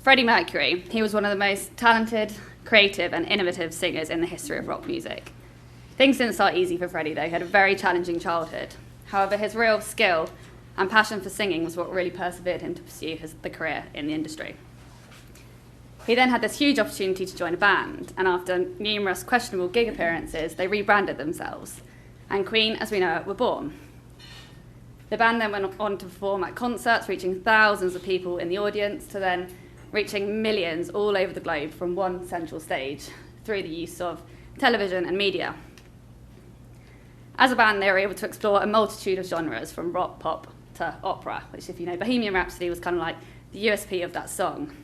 Freddie Mercury, he was one of the most talented, creative and innovative singers in the history of rock music. Things didn't start easy for Freddie though. He had a very challenging childhood. However, his real skill and passion for singing was what really persevered him to pursue the career in the industry. He then had this huge opportunity to join a band, and after numerous questionable gig appearances, they rebranded themselves, and Queen, as we know it, were born. The band then went on to perform at concerts, reaching thousands of people in the audience, to then reaching millions all over the globe from one central stage through the use of television and media. As a band, they were able to explore a multitude of genres, from rock, pop to opera, which, if you know, Bohemian Rhapsody was kind of like the USP of that song.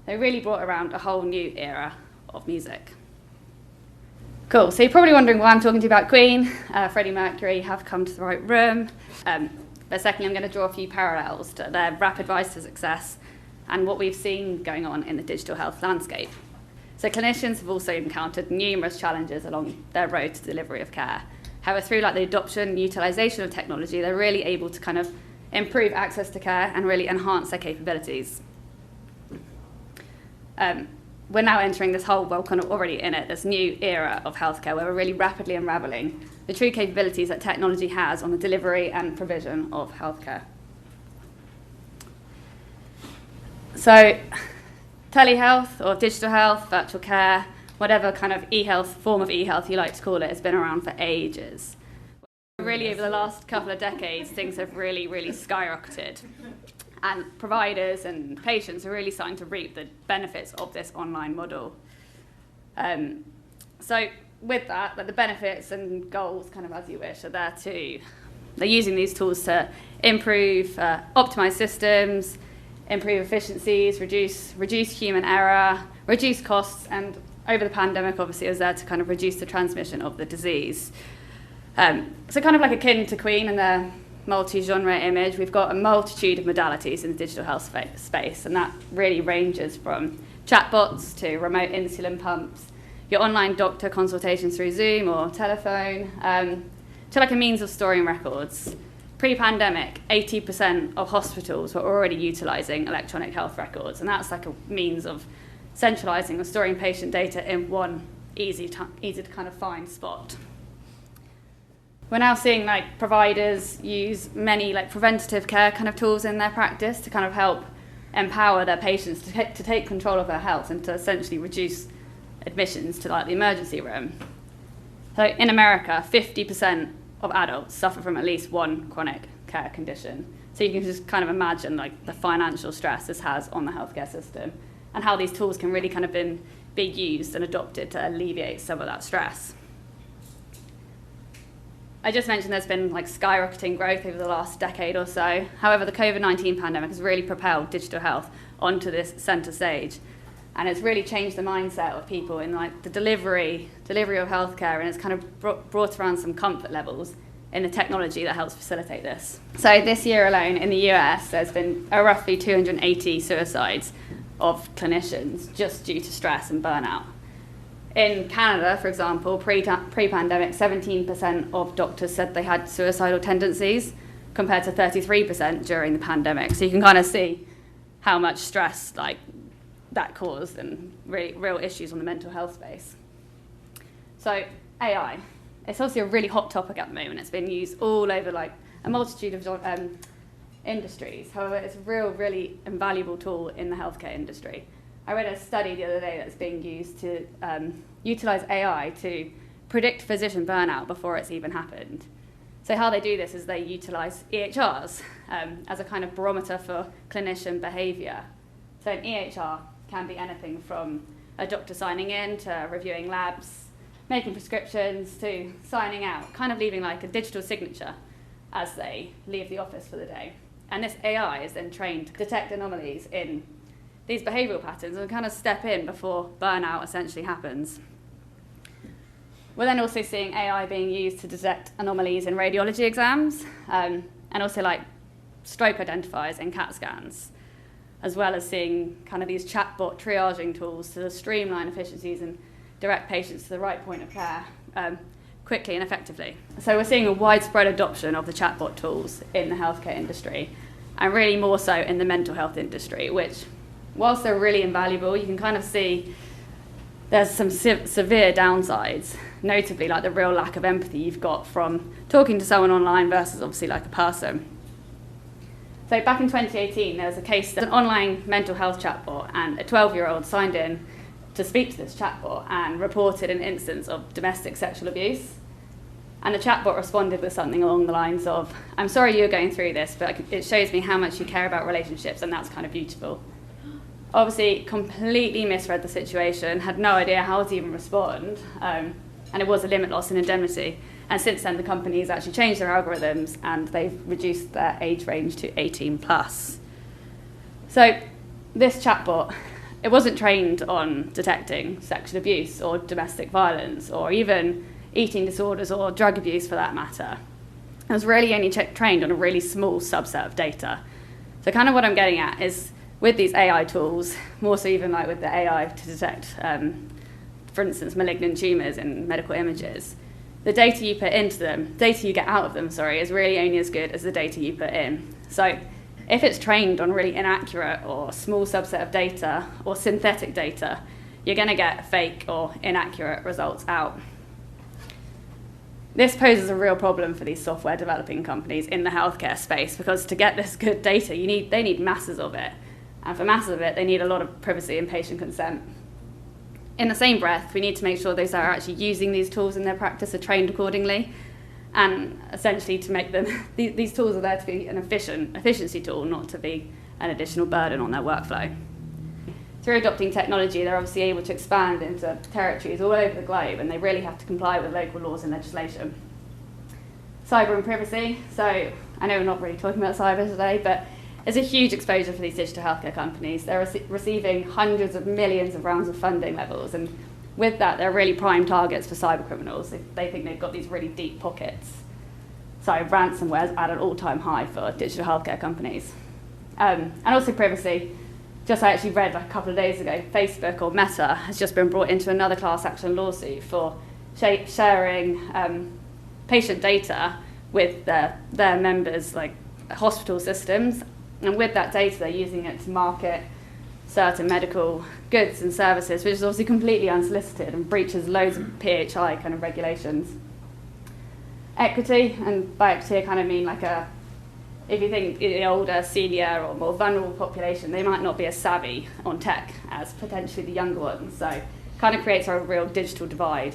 They really brought around a whole new era of music. Cool, so you're probably wondering why I'm talking to you about Queen. Freddie Mercury, have come to the right room. But secondly, I'm going to draw a few parallels to their rapid rise to success and what we've seen going on in the digital health landscape. So clinicians have also encountered numerous challenges along their road to delivery of care. However, through the adoption and utilisation of technology, they're really able to kind of improve access to care and really enhance their capabilities. We're now entering this whole, well, kind of already in it, this new era of healthcare where we're really rapidly unravelling the true capabilities that technology has on the delivery and provision of healthcare. So, telehealth or digital health, virtual care, whatever kind of form of e-health you like to call it, has been around for ages. Really, over the last couple of decades, things have really, really skyrocketed. And providers and patients are really starting to reap the benefits of this online model. So with that, the benefits and goals, kind of as you wish, are there too. They're using these tools to improve, optimize systems, improve efficiencies, reduce human error, reduce costs, and over the pandemic, obviously, it was there to kind of reduce the transmission of the disease. So kind of like akin to Queen and their multi-genre image, we've got a multitude of modalities in the digital health space, and that really ranges from chatbots to remote insulin pumps, your online doctor consultations through Zoom or telephone, to like a means of storing records. Pre-pandemic, 80% of hospitals were already utilising electronic health records, and that's like a means of centralising or storing patient data in one easy to kind of find spot. We're now seeing providers use many preventative care kind of tools in their practice to kind of help empower their patients to take control of their health and to essentially reduce admissions to the emergency room. So in America, 50% of adults suffer from at least one chronic care condition. So you can just kind of imagine the financial stress this has on the healthcare system and how these tools can really kind of be used and adopted to alleviate some of that stress. I just mentioned there's been skyrocketing growth over the last decade or so. However, the COVID-19 pandemic has really propelled digital health onto this centre stage, and it's really changed the mindset of people in the delivery of healthcare, and it's kind of brought around some comfort levels in the technology that helps facilitate this. So this year alone in the US, there's been roughly 280 suicides of clinicians just due to stress and burnout. In Canada, for example, pre-pandemic, 17% of doctors said they had suicidal tendencies, compared to 33% during the pandemic. So you can kind of see how much stress that caused and really real issues on the mental health space. So AI, it's obviously a really hot topic at the moment. It's been used all over a multitude of industries. However, it's a really invaluable tool in the healthcare industry. I read a study the other day that's being used to utilise AI to predict physician burnout before it's even happened. So how they do this is they utilise EHRs as a kind of barometer for clinician behaviour. So an EHR can be anything from a doctor signing in to reviewing labs, making prescriptions to signing out, kind of leaving a digital signature as they leave the office for the day. And this AI is then trained to detect anomalies in these behavioural patterns and kind of step in before burnout essentially happens. We're then also seeing AI being used to detect anomalies in radiology exams and also stroke identifiers in CAT scans, as well as seeing kind of these chatbot triaging tools to streamline efficiencies and direct patients to the right point of care quickly and effectively. So we're seeing a widespread adoption of the chatbot tools in the healthcare industry, and really more so in the mental health industry, which whilst they're really invaluable, you can kind of see there's some severe downsides, notably like the real lack of empathy you've got from talking to someone online versus obviously like a person. So back in 2018, there was a case that an online mental health chatbot, and a 12-year-old signed in to speak to this chatbot and reported an instance of domestic sexual abuse. And the chatbot responded with something along the lines of, "I'm sorry you're going through this, but it shows me how much you care about relationships, and that's kind of beautiful." Obviously, completely misread the situation, had no idea how to even respond, and it was a limit loss and indemnity. And since then, the company has actually changed their algorithms, and they've reduced their age range to 18 plus. So this chatbot, it wasn't trained on detecting sexual abuse or domestic violence or even eating disorders or drug abuse for that matter. It was really only trained on a really small subset of data. So kind of what I'm getting at is with these AI tools, more so even like with the AI to detect, for instance, malignant tumours in medical images, the data you put into them, data you get out of them, is really only as good as the data you put in. So if it's trained on really inaccurate or small subset of data or synthetic data, you're going to get fake or inaccurate results out. This poses a real problem for these software developing companies in the healthcare space, because to get this good data, they need masses of it. And for masses of it, they need a lot of privacy and patient consent. In the same breath, we need to make sure those that are actually using these tools in their practice are trained accordingly, and essentially to make them, these tools are there to be an efficiency tool, not to be an additional burden on their workflow. Through adopting technology, they're obviously able to expand into territories all over the globe, and they really have to comply with local laws and legislation. Cyber and privacy. So I know we're not really talking about cyber today, but there's a huge exposure for these digital healthcare companies. They're receiving hundreds of millions of rounds of funding levels, and with that, they're really prime targets for cyber criminals. They think they've got these really deep pockets. So ransomware is at an all-time high for digital healthcare companies. And also privacy. Just I actually read like a couple of days ago, Facebook or Meta has just been brought into another class action lawsuit for sharing patient data with their members, like hospital systems. And with that data, they're using it to market certain medical goods and services, which is obviously completely unsolicited and breaches loads of PHI kind of regulations. Equity, and by equity I kind of mean like if you think the older, senior or more vulnerable population, they might not be as savvy on tech as potentially the younger ones. So it kind of creates a real digital divide,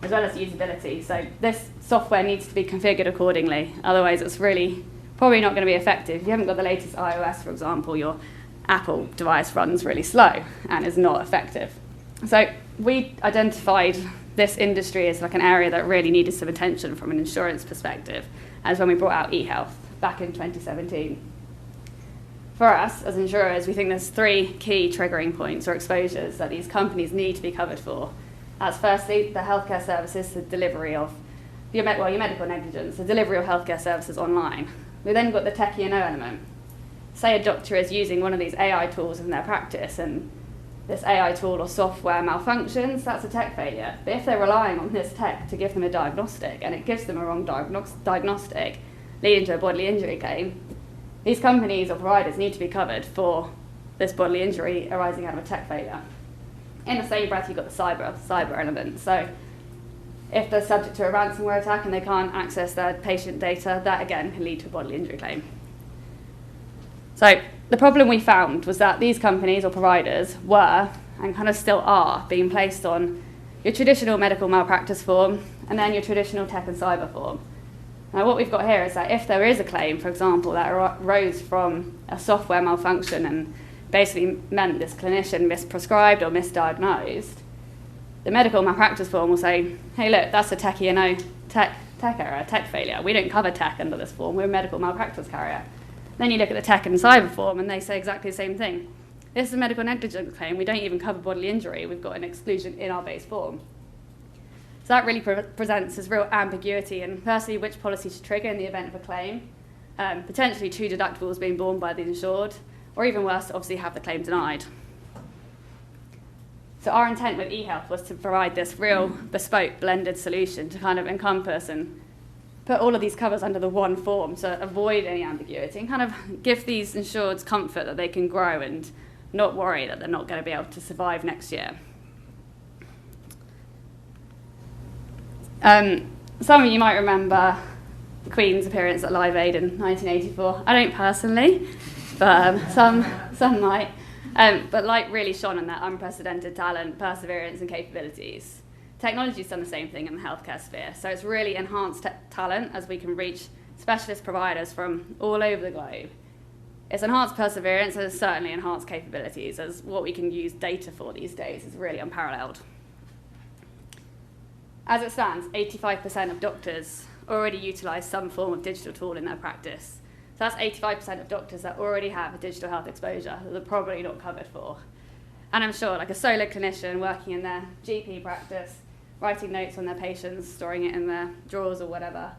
as well as usability. So this software needs to be configured accordingly, otherwise it's really probably not going to be effective. If you haven't got the latest iOS, for example, your Apple device runs really slow and is not effective. So we identified this industry as like an area that really needed some attention from an insurance perspective, as when we brought out eHealth back in 2017. For us, as insurers, we think there's three key triggering points or exposures that these companies need to be covered for. That's firstly, the healthcare services, the delivery of your medical negligence, the delivery of healthcare services online. We then got the tech E&O element. Say a doctor is using one of these AI tools in their practice, and this AI tool or software malfunctions, that's a tech failure. But if they're relying on this tech to give them a diagnostic, and it gives them a wrong diagnostic, leading to a bodily injury claim, these companies or providers need to be covered for this bodily injury arising out of a tech failure. In the same breath, you've got the cyber element. So if they're subject to a ransomware attack and they can't access their patient data, that again can lead to a bodily injury claim. So the problem we found was that these companies or providers were, and kind of still are, being placed on your traditional medical malpractice form and then your traditional tech and cyber form. Now what we've got here is that if there is a claim, for example, that arose from a software malfunction and basically meant this clinician misprescribed or misdiagnosed, the medical malpractice form will say, hey look, that's a tech E&O tech error, tech failure. We don't cover tech under this form, we're a medical malpractice carrier. Then you look at the tech and cyber form and they say exactly the same thing. This is a medical negligence claim, we don't even cover bodily injury, we've got an exclusion in our base form. So that really presents this real ambiguity in firstly which policy to trigger in the event of a claim, potentially two deductibles being borne by the insured, or even worse, obviously have the claim denied. So our intent with eHealth was to provide this real bespoke blended solution to kind of encompass and put all of these covers under the one form to avoid any ambiguity and kind of give these insureds comfort that they can grow and not worry that they're not going to be able to survive next year. Some of you might remember the Queen's appearance at Live Aid in 1984. I don't personally, but some might. But light really shone on their unprecedented talent, perseverance, and capabilities. Technology's done the same thing in the healthcare sphere, so it's really enhanced talent as we can reach specialist providers from all over the globe. It's enhanced perseverance and it's certainly enhanced capabilities, as what we can use data for these days is really unparalleled. As it stands, 85% of doctors already utilise some form of digital tool in their practice. So that's 85% of doctors that already have a digital health exposure that they're probably not covered for. And I'm sure, like a solo clinician working in their GP practice, writing notes on their patients, storing it in their drawers or whatever,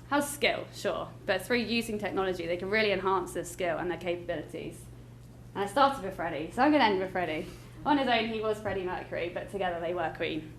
has skill, sure, but through using technology, they can really enhance their skill and their capabilities. And I started with Freddie, so I'm going to end with Freddie. On his own, he was Freddie Mercury, but together they were Queen.